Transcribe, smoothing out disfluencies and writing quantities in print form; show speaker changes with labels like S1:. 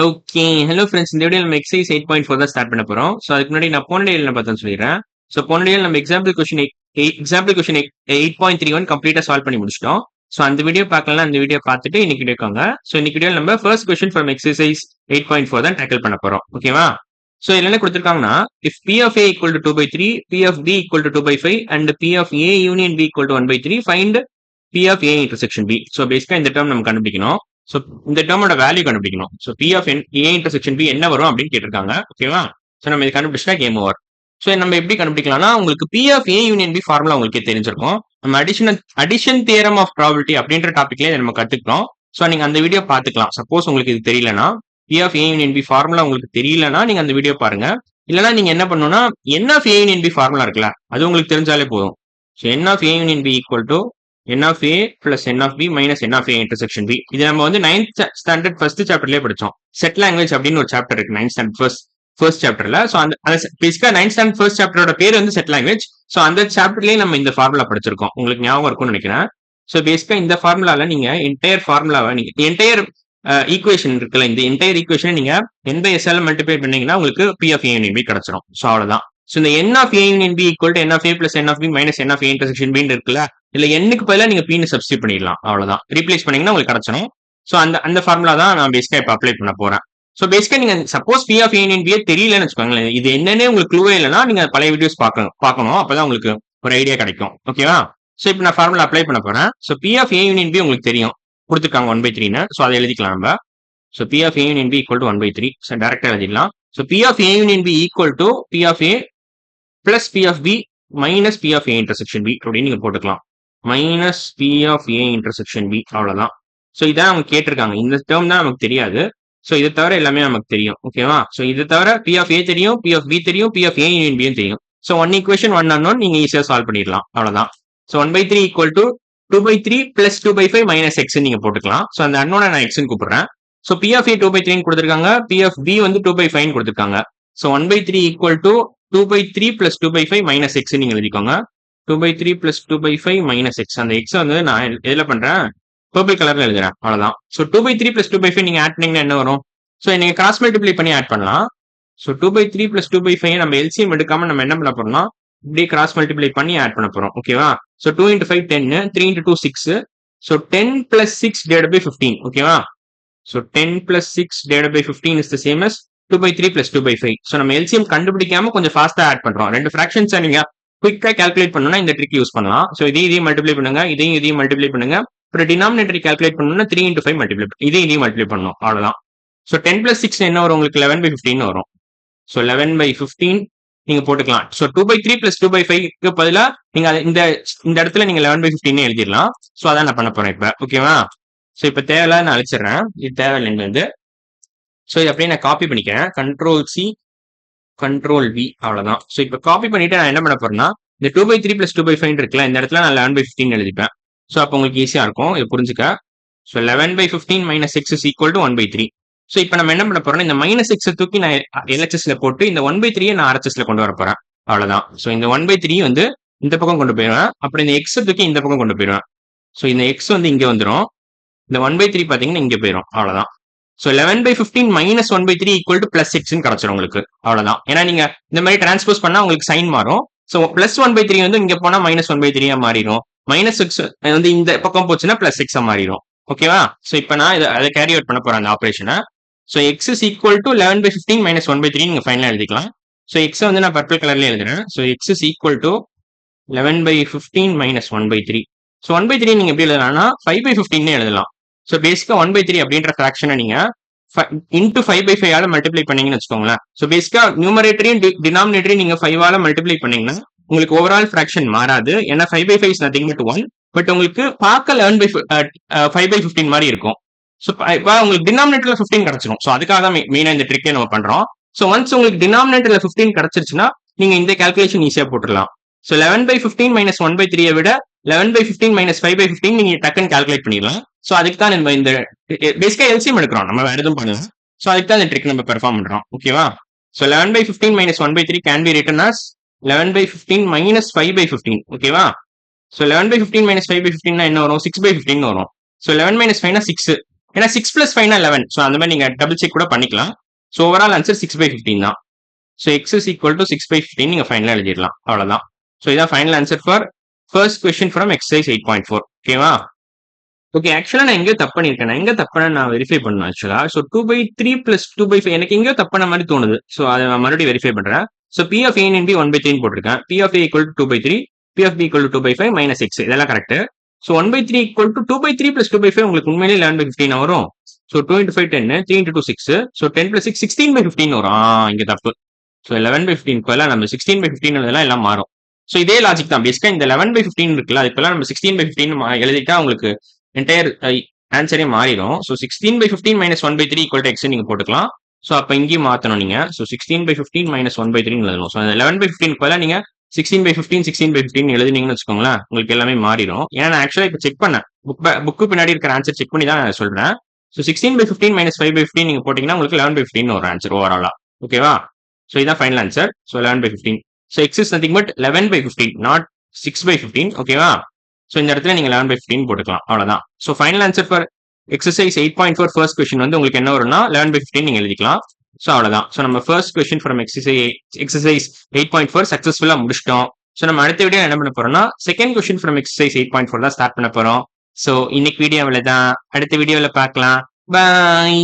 S1: Okay. Hello friends. இந்த வீடியோல நம்ம எக்ஸர்சைஸ் 8.4 தான் ஸ்டார்ட் பண்ண போறோம். ஸோ அதுக்கு முன்னாடி நான் போன டேல என்ன பார்த்தேன்னு சொல்லிடுறேன். ஸோ போன டேல நம்ம எக்ஸாம்பிள் கொஸ்டின் 8.31 கம்ப்ளீட்டா சால்வ் பண்ணி முடிச்சிட்டோம். ஸோ அந்த வீடியோ பார்க்கலன்னா அந்த வீடியோ பார்த்துட்டு இன்னைக்கு வீடியோ வாங்க. ஸோ இன்னைக்கு வீடியோல நம்ம ஃபர்ஸ்ட் கொஸ்டின் ஃப்ரம் எக்ஸர்சைஸ் 8.4 தான் டேக்கிள் பண்ண போறோம். ஓகேவா? ஸோ இதுல என்ன கொடுத்துருக்காங்கன்னா, if P of A equal to 2/3, P of B equal to 2/5 and P of A union B equal to 1/3, find P of A intersection B. So பேசிக்கா இந்த term நம்ம கண்டுபிடிக்கணும். ஸோ இந்த டேர்மோட வேல்யூ கண்டுபிடிக்கணும். So P of A intersection B என்ன வரும் அப்படின்னு கேட்டிருக்காங்க. ஓகேவா? ஸோ நம்ம இதை கண்டுபிடிச்சா கேம் ஓவர். ஸோ நம்ம எப்படி கண்டுபிடிக்கலாம்னா, உங்களுக்கு P of A union B formula உங்களுக்கே தெரிஞ்சிருக்கும். நம்ம அடிஷன் தியரம் ஆஃப் ப்ராபபிலிட்டி அப்படின்ற டாபிக்ல நம்ம கத்துக்கிட்டோம். ஸோ நீங்க அந்த வீடியோ பார்த்துக்கலாம். சப்போஸ் உங்களுக்கு இது தெரியலனா, P of A union B formula உங்களுக்கு தெரியலனா நீங்க அந்த வீடியோ பாருங்க. இல்லைன்னா நீங்க என்ன பண்ணணும்னா, N of A union B formula இருக்குல்ல, அது உங்களுக்கு தெரிஞ்சாலே போதும். So N of A union B equal to N of A plus N of B minus N of A intersection B. இது நம்ம வந்து 9th ஸ்டாண்டர்ட் ஃபர்ஸ்ட் சாப்டர்லயே படிச்சோம். செட் லாங்குவேஜ் அப்படின்னு ஒரு சாப்டர் இருக்கு 9th ஸ்டாண்டர்ட் ஃபர்ஸ்ட் சாப்டர்ல. ஸோ அந்த பேசிக்கா 9th ஸ்டாண்டர்ட் ஃபர்ஸ்ட் சாப்டரோட பேர் வந்து செட் லாங்குவேஜ். ஸோ அந்த சாப்டர்லயே நம்ம இந்த ஃபார்முலா படிச்சிருக்கோம். உங்களுக்கு ஞாபகம் இருக்கும்னு நினைக்கிறேன். ஸோ பேசிக்கா இந்த ஃபார்முலால நீங்க என்டையர் ஃபார்முலாவை நீங்க என்டையர் ஈக்குவேஷன் இருக்குல்ல, இந்த என்டையர் ஈக்குவேஷனை நீங்க N by S ஆல மல்டிப்ளை பண்ணீங்கன்னா உங்களுக்கு P of A union B கிடைச்சிடும். ஸோ அவ்வளவுதான். ஸோ இந்த N of A union B equal to N of A plus N of B minus N of A intersection B இருக்குல்ல, இல்ல Nக்கு பதிலா நீங்க P ன்னு சப்ஸ்டிட் பண்ணிடலாம். அவ்வளவுதான். ரீப்ளேஸ் பண்ணீங்கன்னா உங்களுக்கு கிடைச்சிடும். ஸோ அந்த ஃபார்முலா தான் நான் பேசிக்கா இப்ப அப்ளை பண்ண போறேன். ஸோ பேசிக்கா நீங்க suppose P of A union B தெரியலன்னு வச்சுக்கோங்களேன், இது என்னன்னே உங்களுக்கு க்ளூவே இல்லைன்னா நீங்க பழைய வீடியோஸ் பார்க்கணும். அப்பதான் உங்களுக்கு ஒரு ஐடியா கிடைக்கும். ஓகேவா? ஸோ இப்போ நான் ஃபார்முலா அப்ளை பண்ண போறேன். So P of A union B உங்களுக்கு தெரியும், கொடுத்துருக்காங்க 1/3ன்னு. ஸோ அதை எழுதிக்கலாம் நம்ம. So P of A union B equal to 1/3. So டைரக்டா எழுதிடலாம். So P of A union B equal to P of A plus P of B minus P of A intersection B அப்படின்னு நீங்க போட்டுக்கலாம். Minus P of A intersection B அவ்வளவுதான். So இதான் அவங்க கேட்டிருக்காங்க. இந்த டேர்ம் தான் நமக்கு தெரியாது. ஸோ இதை தவிர எல்லாமே நமக்கு தெரியும். ஓகேவா? ஸோ இதை தவிர P of A தெரியும், P of B தெரியும், P of A union B தெரியும். ஸோ 1 equation 1 unknown நீங்க ஈஸியா சால்வ் பண்ணிடலாம். அவ்வளவுதான். So 1/3 equal to 2/3 plus 2/5 minus x நீங்க போட்டுக்கலாம். ஸோ அந்த அன்னோனை நான் x ன்னு கூப்பிடுறேன். ஸோ P of A 2/3 கொடுத்திருக்காங்க, P of B வந்து 2/5 கொடுத்திருக்காங்க. So 1/3 equal to 2/3 plus 2/5 minus x நீங்க எழுதிக்கோங்க. 2/3 plus 2/5 minus x. அந்த x வந்து நான் எதுல பண்றேன், பர்பிள் கலர்ல எழுதுறேன். அவ்வளவுதான். ஸோ 2/3 plus 2/5 நீங்க ஆட் பண்ணீங்கன்னா என்ன வரும்? ஸோ நீங்க கிராஸ் மல்டிப்ளை பண்ணி ஆட் பண்ணலாம். ஸோ 2/3 plus 2/5 நம்ம எல்சிஎம் எடுக்காம நம்ம என்ன பண்ண போறோம்னா, இப்படியே கிராஸ் மல்டிப்ளை பண்ணி ஆட் பண்ண போறோம். ஓகேவா? So 2 into 5 10, 3 into 2 6. So 10 plus 6 divided by 15. ஓகேவா? So 10 plus 6 divided by 15 is the same as 2/3 plus 2/5. So நம்ம LCM கண்டுபிடிக்காம கொஞ்சம் ஃபாஸ்டா ஆட் பண்றோம். ரெண்டு ஃபிராக்ஷன்ஸ் நீங்க குயிக்கா கால்குலேட் பண்ணனும்னா இந்த ட்ரிக் யூஸ் பண்ணலாம். சோ இதையும் மல்டிப்ளை பண்ணுங்க, இதையும் மல்டிப்ளை பண்ணுங்க. அப்புறம் டினாமினேட்டர் கால்குலேட் பண்ணனும்னா 3 into 5 மல்டிப்ளை இதையும் மல்டிப்ளை பண்ணனும். அவ்வளவுதான். சோ 10 plus 6 என்ன வரும் உங்களுக்கு? 11/15 வரும். சோ 11/15 நீங்க போட்டுக்கலாம். சோ 2/3 plus 2/5க்கு பதிலா நீங்க இந்த இடத்துல நீங்க 11/15 எழுதிடலாம். சோ அதான் நான் பண்ண போறேன் இப்ப. ஓகேவா? சோ இப்ப தேவையில்ல நான் அழிச்சிடுறேன். இது தேவையில்லைன்னு வந்து சோ இது அப்படியே நான் காப்பி பண்ணிக்கிறேன். Ctrl+C Ctrl+V அவ்வளவுதான். சோ இப்ப காப்பி பண்ணிட்டு நான் என்ன பண்ண போறேன்னா, இந்த 2/3 plus 2/5 இருக்குல்ல, இந்த இடத்துல நான் 11/15 எழுதிப்பேன். சோ அப்ப உங்களுக்கு ஈஸியா இருக்கும் இது புரிஞ்சுக்க. So 11/15 minus x is equal to 1/3. So இப்ப நம்ம என்ன பண்ண போறோம்னா, இந்த மைனஸ் x தூக்கி நான் LHSல போட்டு இந்த 1/3 நான் RHSல கொண்டு வர போறேன். அவ்வளவுதான். சோ இந்த 1/3 வந்து இந்த பக்கம் கொண்டு போயிடுவேன். அப்புறம் இந்த x தூக்கி இந்த பக்கம் கொண்டு போயிடுவேன். சோ இந்த x வந்து இங்க வந்துரும். இந்த 1/3 பாத்தீங்கன்னா இங்க போயிடும். அவ்வளவுதான். So 11/15 minus 1/3 equal to plus 6 கிடைச்சிரும் உங்களுக்கு. அவ்வளவுதான். ஏன்னா நீங்க இந்த மாதிரி டிரான்ஸ்போஸ் பண்ணா உங்களுக்கு சைன் மாறும். சோ plus 1/3 வந்து இங்க போனா minus 1/3 மாறிடும். minus 6 வந்து இந்த பக்கம் போச்சுன்னா plus 6 மாறிடும். ஓகேவா? சோ இப்போ நான் அதை கேரி அவுட் பண்ண போறேன் அந்த ஆபரேஷனை. So x is equal to 11/15 minus 1/3 நீங்க ஃபைனலா எழுதிக்கலாம். சோ x வந்து நான் பர்பிள் கலர்ல எழுதுறேன். So x is equal to 11/15 minus 1/3. So 1/3 நீங்க எப்படி எழுதலாம்னா 5/15 எழுதலாம். சோ பேசிக்கா 1/3 அப்படின்ற ஃபிராக்ஷனை நீங்க இன்டு 5/5 ஆல மல்டிப்ளை பண்ணீங்கன்னு வச்சுக்கோங்களேன். சோ பேசிக்கா நியூமரேட்டரையும் டினாமினேட்டரையும் நீங்க 5 ஆல மல்டிப்ளை பண்ணீங்கன்னா உங்களுக்கு ஓவரால் ஃபிராக்ஷன் மாறாது. ஏன்னா 5/5 இஸ் நத்திங் பட் 1. பட் உங்களுக்கு பார்க்க 5/15 மாதிரி இருக்கும். சோ இப்போ உங்களுக்கு டினாமினேட்டர்ல 15 கிடைச்சிடும். சோ அதுக்காக தான் மெயினா இந்த ட்ரிக்கே நம்ம பண்றோம். சோ ஒன்ஸ் உங்களுக்கு டினாமினேட்டர்ல 15 கிடைச்சிருச்சுன்னா நீங்க இந்த கால்குலேஷன் ஈஸியா போட்டுடலாம். சோ 11/15 minus 1/3 விட 11/15 minus 5/15 நீங்க டக்குன்னு கால்குலேட் பண்ணிடலாம். சோ அதுக்கு தான் நம்ம இந்த பேசிக்கா எல்சிஎம் எடுக்கிறோம். நம்ம வேற எதுவும் பண்ணலாம். சோ அதுக்கு தான் இந்த ட்ரிக் நம்ம பெர்ஃபார்ம் பண்றோம். ஓகேவா? So 11/15 minus 1/3 can be written as 11/15 minus 5/15. ஓகேவா? சோ 11/15 minus 5/15 என்ன வரும்? 6/15 வரும். So 11 minus 5 6. ஏன்னா 6 + 5 11. ஸோ அந்த மாதிரி நீங்க டபுள் செக் கூட பண்ணிக்கலாம். ஸோ ஓவரால் ஆன்சர் 6/15 தான். So x is equal to 6/15 நீங்க ஃபைனலா எழுதிடலாம். அவ்வளவுதான். ஸோ இதான் final answer for first question from exercise 8.4. ஓகேவா? ஓகே, ஆக்சுவலா நான் எங்க தப்பு பண்ணிருக்கேன், நான் எங்க தப்புன்னு நான் வெரிஃபை பண்ணணும் ஆக்சுவலா. ஸோ 2/3 + 2/5 எனக்கு எங்கேயோ தப்பான மாதிரி தோணுது. ஸோ அதை நான் மறுபடியும் வெரிஃபை பண்றேன். So P of A in B 1/3 போட்டிருக்கேன். P of A equal to 2/3, P of B equal to 2/5 minus x இதெல்லாம் கரெக்ட். ஸோ 1/3 equal to 2/3 + 2/5 உங்களுக்கு உண்மையிலேயே 11/15 வரும். ஸோ 2 × 5 10, 3 × 2 6. ஸோ 10 + 6 16/15 வரும். இங்க தப்பு. ஸோ 11/15 பதிலா நம்ம 16/15 எல்லாம் மாறும். ஸோ இதே லாஜிக் தான். பேசிக்கா இந்த 11/15 இருக்குல்ல, அதுக்கு நம்ம 16/15 எழுதிட்டா உங்களுக்கு என்டையர் ஆன்சரே மாறிடும். ஸோ 16/15 - 1/3 = x நீங்க போட்டுக்கலாம். ஸோ அப்ப இங்கேயும் மாத்தணும் நீங்க. ஸோ 16/15 - 1/3 எழுதணும். ஸோ 11/15 பதிலா நீங்க 16/15 16/15 எழுதினீங்கன்னு வச்சுக்கோங்களேன், உங்களுக்கு எல்லாமே மாறிடும். ஏன்னா நான் ஆக்சுவலா இப்ப செக் பண்ணேன், புக்கு பின்னாடி இருக்கிற ஆன்சர் செக் பண்ணி தான் நான் சொல்றேன். ஸோ 16/15 - 5/15 நீங்க போட்டீங்கன்னா உங்களுக்கு 11/15 ஒரு ஆன்சர் ஓவராலா. ஓகேவா? ஸோ இதான் final answer. So 11/15. So x is nothing but 11/15, not 6/15. ஓகேவா? ஸோ இந்த இடத்துல நீங்க 11/15 போட்டுக்கலாம். அவ்வளவுதான். So final answer for exercise 8.4 first question வந்து உங்களுக்கு என்ன வரும்னா 11/15 நீங்க எழுதிக்கலாம். ஸோ அவ்வளவுதான். ஸோ நம்ம ஃபர்ஸ்ட் கொஸ்டின் ஃப்ரம் எக்ஸசைஸ் 8.4 சக்சஸ்ஃபுல்லா முடிச்சிட்டோம். ஸோ நம்ம அடுத்த வீடியோ என்ன பண்ண போறோம்னா செகண்ட் கொஸ்டின் ஃப்ரம் எக்ஸசைஸ் 8.4 தான் ஸ்டார்ட் பண்ண போறோம். ஸோ இன்னைக்கு வீடியோவில் தான், அடுத்த வீடியோவில் பார்க்கலாம். பாய்.